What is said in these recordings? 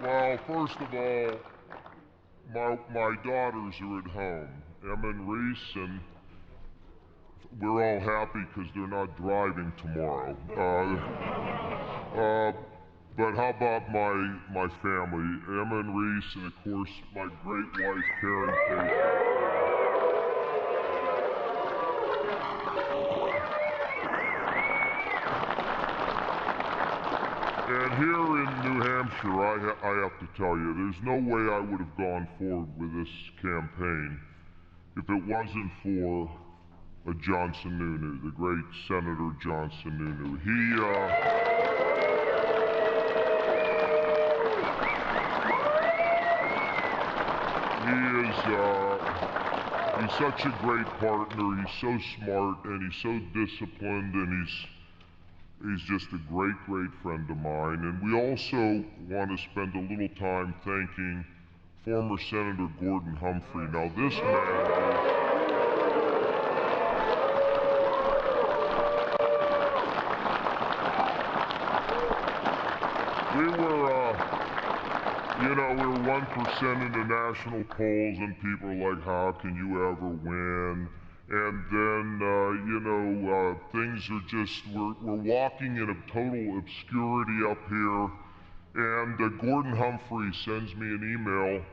Well, first of all, my daughters are at home, Emma and Reese, and we're all happy because they're not driving tomorrow. But how about my family, Emma and Reese, and of course my great wife, Karen Kasich. And here in New Hampshire, I have to tell you, there's no way I would have gone forward with this campaign if it wasn't for John Sununu, the great Senator John Sununu. He's such a great partner. He's so smart and he's so disciplined, and he's just a great friend of mine. And we also want to spend a little time thanking former Senator Gordon Humphrey. Now this man we were 1% in the national polls, and people are like, how can you ever win? And then, things are just, we're walking in a total obscurity up here. And Gordon Humphrey sends me an email,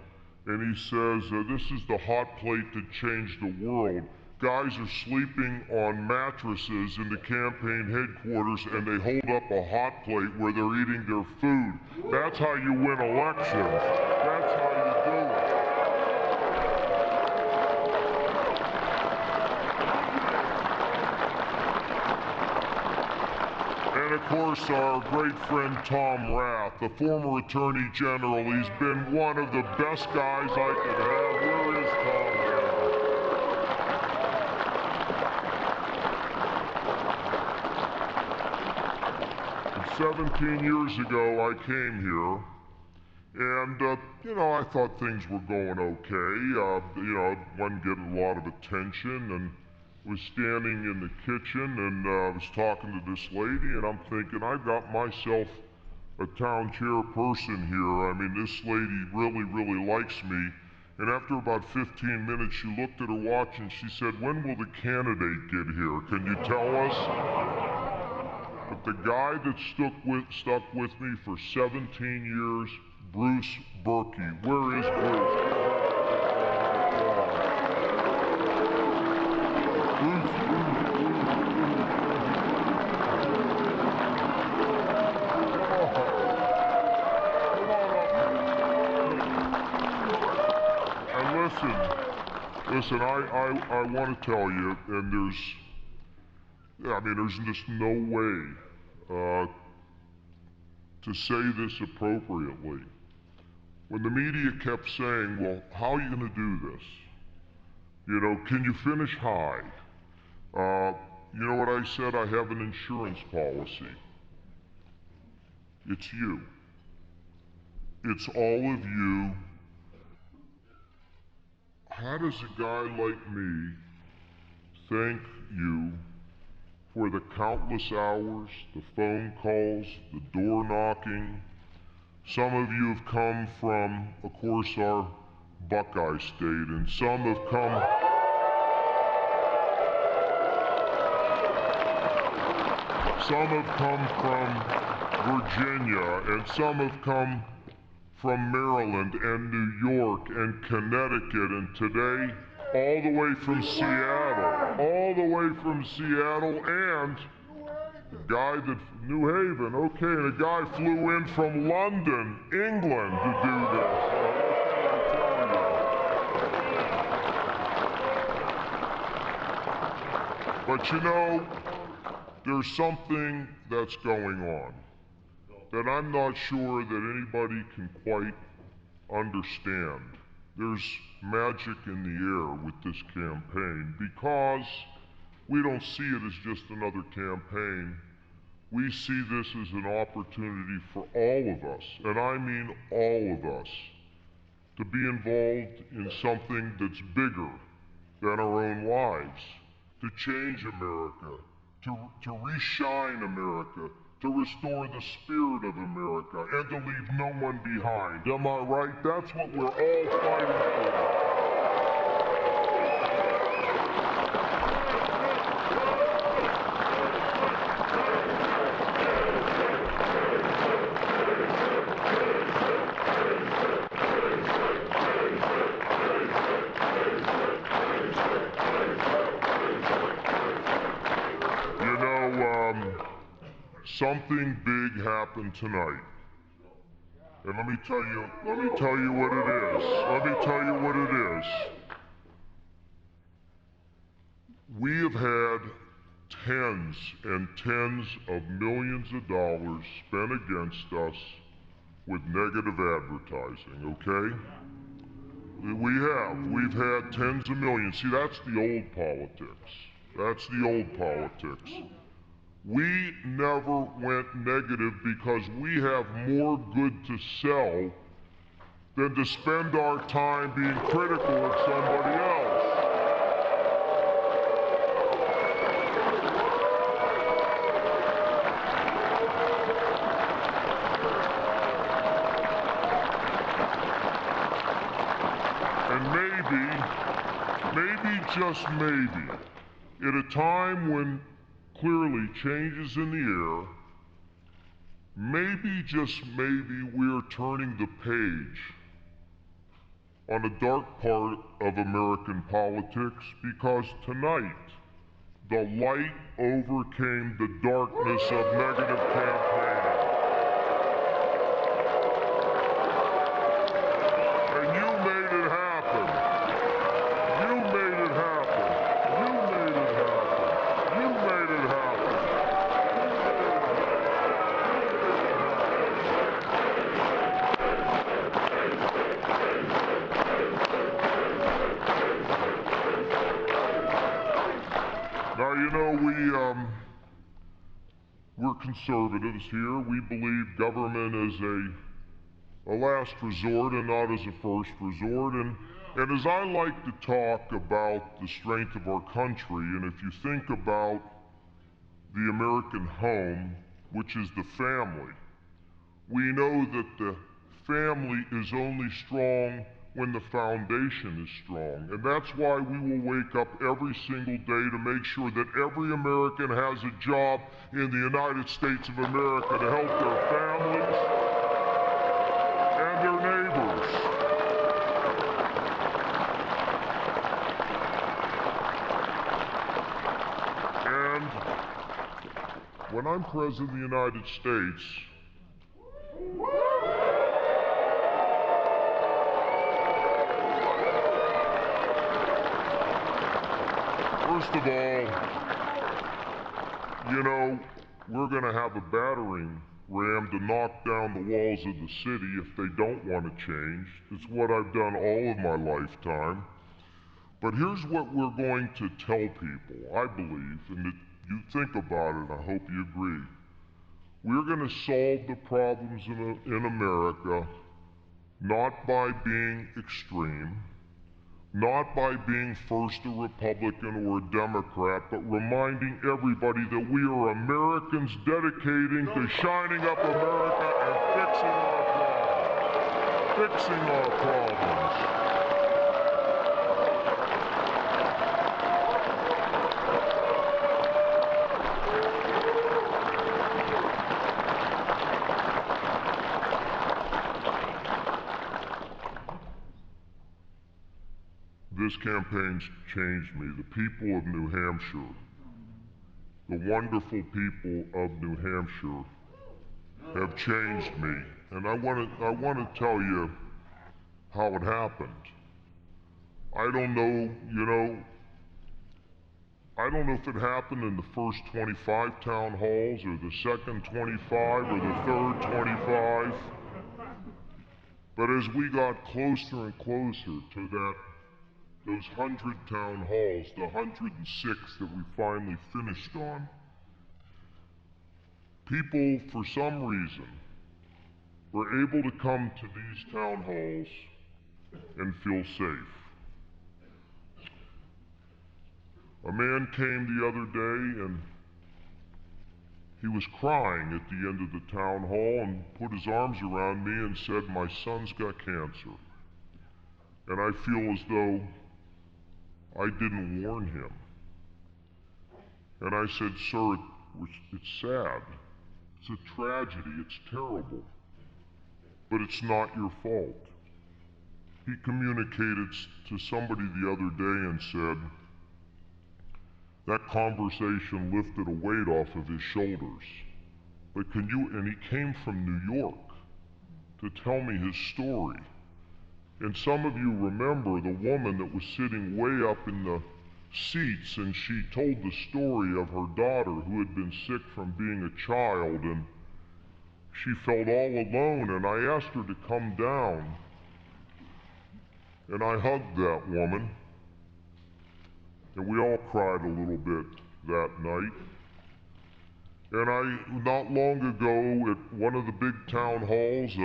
and he says, this is the hot plate that changed the world. Guys are sleeping on mattresses in the campaign headquarters, and they hold up a hot plate where they're eating their food. That's how you win elections. That's how you do it. And of course, our great friend Tom Rath, the former Attorney General, he's been one of the best guys I could have. Where is Tom Rath? 17 years ago, I came here, and, I thought things were going okay. Wasn't getting a lot of attention, and was standing in the kitchen, and I was talking to this lady, and I'm thinking, I got myself a town chairperson here. I mean, this lady really likes me. And after about 15 minutes, she looked at her watch and she said, when will the candidate get here? Can you tell us? But the guy that stuck with me for 17 years, Bruce Berkey. Where is Bruce? And listen, I want to tell you, and there's just no way to say this appropriately. When the media kept saying, well, how are you going to do this? Can you finish high? You know what I said? I have an insurance policy. It's you. It's all of you. How does a guy like me thank you for the countless hours, the phone calls, the door knocking? Some of you have come from, of course, our Buckeye State, and some have come from Virginia, and some have come from Maryland and New York and Connecticut, and today, all the way from Seattle, and a guy New Haven, okay, and a guy flew in from London, England to do this. But there's something that's going on that I'm not sure that anybody can quite understand. There's magic in the air with this campaign because we don't see it as just another campaign. We see this as an opportunity for all of us, and I mean all of us, to be involved in something that's bigger than our own lives, to change America, to reshine America, to restore the spirit of America, and to leave no one behind. Am I right? That's what we're all fighting for. Something big happened tonight. And let me tell you what it is. Let me tell you what it is. We have had tens and tens of millions of dollars spent against us with negative advertising, okay? We have. We've had tens of millions. See, that's the old politics. That's the old politics. We never went negative because we have more good to sell than to spend our time being critical of somebody else. And maybe, just maybe, at a time when clearly changes in the air, maybe, just maybe, we're turning the page on a dark part of American politics, because tonight the light overcame the darkness of negative campaigning. And you made it happen. You made it happen. You made it happen. You made it happen. Now, you know, we're conservatives here. We believe government is a last resort and not as a first resort. And as I like to talk about the strength of our country, and if you think about the American home, which is the family, we know that the family is only strong when the foundation is strong. And that's why we will wake up every single day to make sure that every American has a job in the United States of America to help their families and their neighbors. And when I'm President of the United States, first of all, you know, we're going to have a battering ram to knock down the walls of the city if they don't want to change. It's what I've done all of my lifetime. But here's what we're going to tell people, I believe, and that you think about it, I hope you agree. We're going to solve the problems in America not by being extreme, not by being first a Republican or a Democrat, but reminding everybody that we are Americans dedicating to shining up America and fixing our problems. Fixing our problems. This campaign's changed me. The people of New Hampshire, the wonderful people of New Hampshire, have changed me. And I want to tell you how it happened. I don't know, you know, I don't know if it happened in the first 25 town halls, or the second 25, or the third 25. But as we got closer and closer to those 100 town halls, the 106 that we finally finished on, people, for some reason, were able to come to these town halls and feel safe. A man came the other day, and he was crying at the end of the town hall and put his arms around me and said, "My son's got cancer." And I feel as though I didn't warn him. And I said, "Sir, it's sad. It's a tragedy. It's terrible. But it's not your fault." He communicated to somebody the other day and said, that conversation lifted a weight off of his shoulders. But and he came from New York to tell me his story. And some of you remember the woman that was sitting way up in the seats, and she told the story of her daughter who had been sick from being a child, and she felt all alone, and I asked her to come down, and I hugged that woman, and we all cried a little bit that night. And not long ago, at one of the big town halls,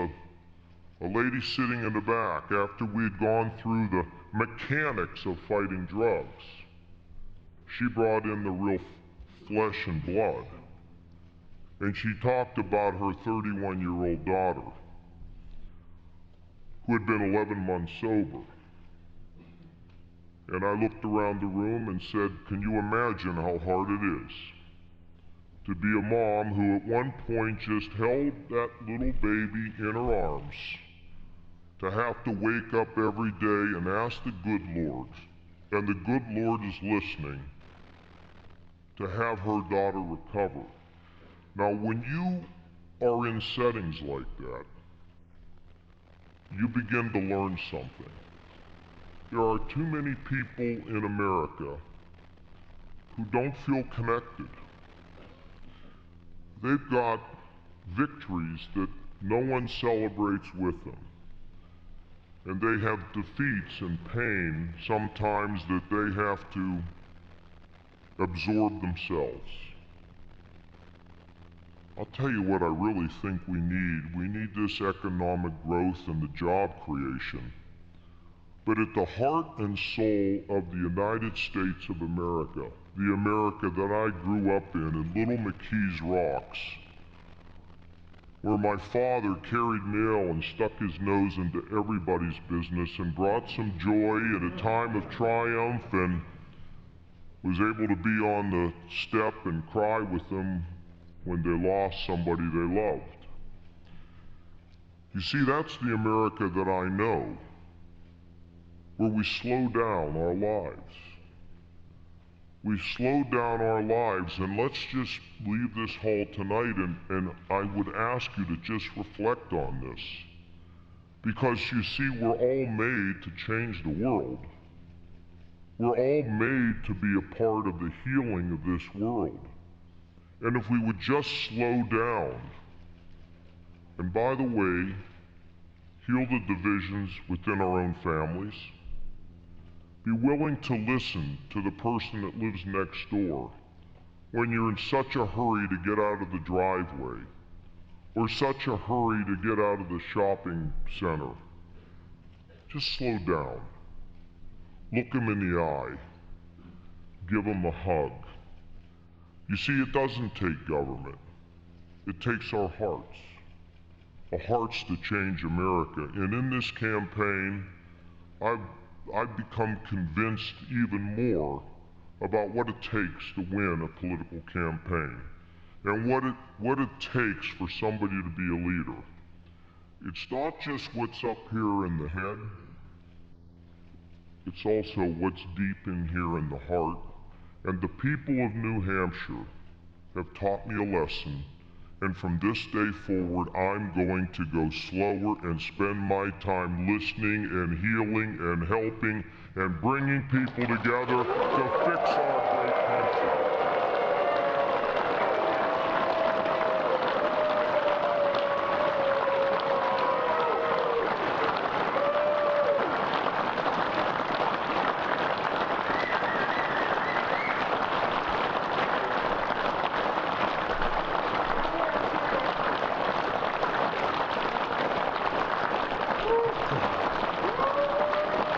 a lady sitting in the back, after we'd gone through the mechanics of fighting drugs, she brought in the real flesh and blood. And she talked about her 31-year-old daughter, who had been 11 months sober. And I looked around the room and said, "Can you imagine how hard it is to be a mom who at one point just held that little baby in her arms, to have to wake up every day and ask the good Lord, and the good Lord is listening, to have her daughter recover?" Now, when you are in settings like that, you begin to learn something. There are too many people in America who don't feel connected. They've got victories that no one celebrates with them. And they have defeats and pain sometimes that they have to absorb themselves. I'll tell you what I really think we need. We need this economic growth and the job creation. But at the heart and soul of the United States of America, the America that I grew up in Little McKee's Rocks, where my father carried mail and stuck his nose into everybody's business and brought some joy at a time of triumph, and was able to be on the step and cry with them when they lost somebody they loved. You see, that's the America that I know, where we slow down our lives. We slow down our lives, and let's just leave this hall tonight, and I would ask you to just reflect on this. Because you see, we're all made to change the world. We're all made to be a part of the healing of this world. And if we would just slow down, and by the way, heal the divisions within our own families, be willing to listen to the person that lives next door when you're in such a hurry to get out of the driveway, or such a hurry to get out of the shopping center. Just slow down. Look them in the eye. Give them a hug. You see, it doesn't take government. It takes our hearts to change America. And in this campaign, I've become convinced even more about what it takes to win a political campaign, and what it takes for somebody to be a leader. It's not just what's up here in the head, it's also what's deep in here in the heart. And the people of New Hampshire have taught me a lesson. And from this day forward, I'm going to go slower and spend my time listening and healing and helping and bringing people together to fix our great country.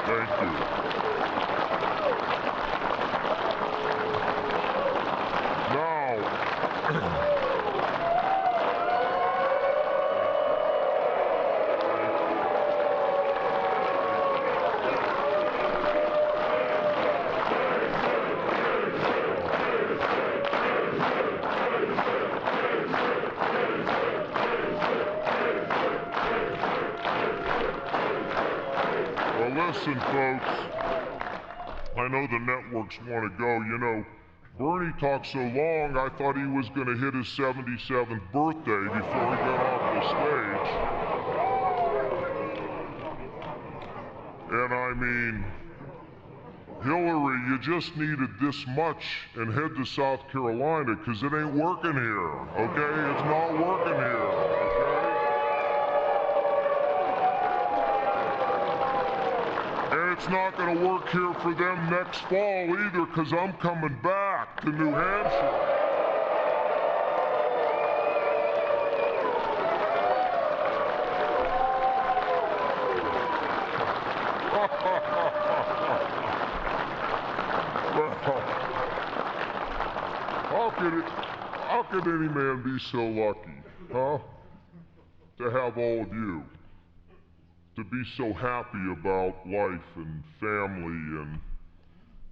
Thank you. listen, folks. I know the networks want to go. You know, Bernie talked so long, I thought he was going to hit his 77th birthday before he got off the stage. And I mean, Hillary, you just needed this much and head to South Carolina, because it ain't working here, okay? It's not working here, okay? And it's not going to work here for them next fall either, because I'm coming back to New Hampshire. How could any man be so lucky, huh? To have all of you. To be so happy about life and family and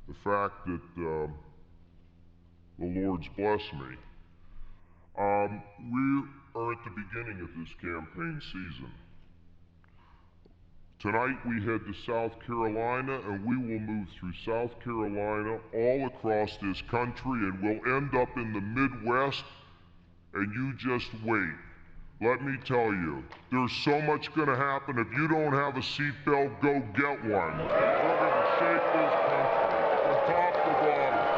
the fact that the Lord's blessed me. We are at the beginning of this campaign season. Tonight we head to South Carolina, and we will move through South Carolina all across this country, and we'll end up in the Midwest, and you just wait. Let me tell you, there's so much going to happen. If you don't have a seatbelt, go get one. We're going to shake this country from top to bottom.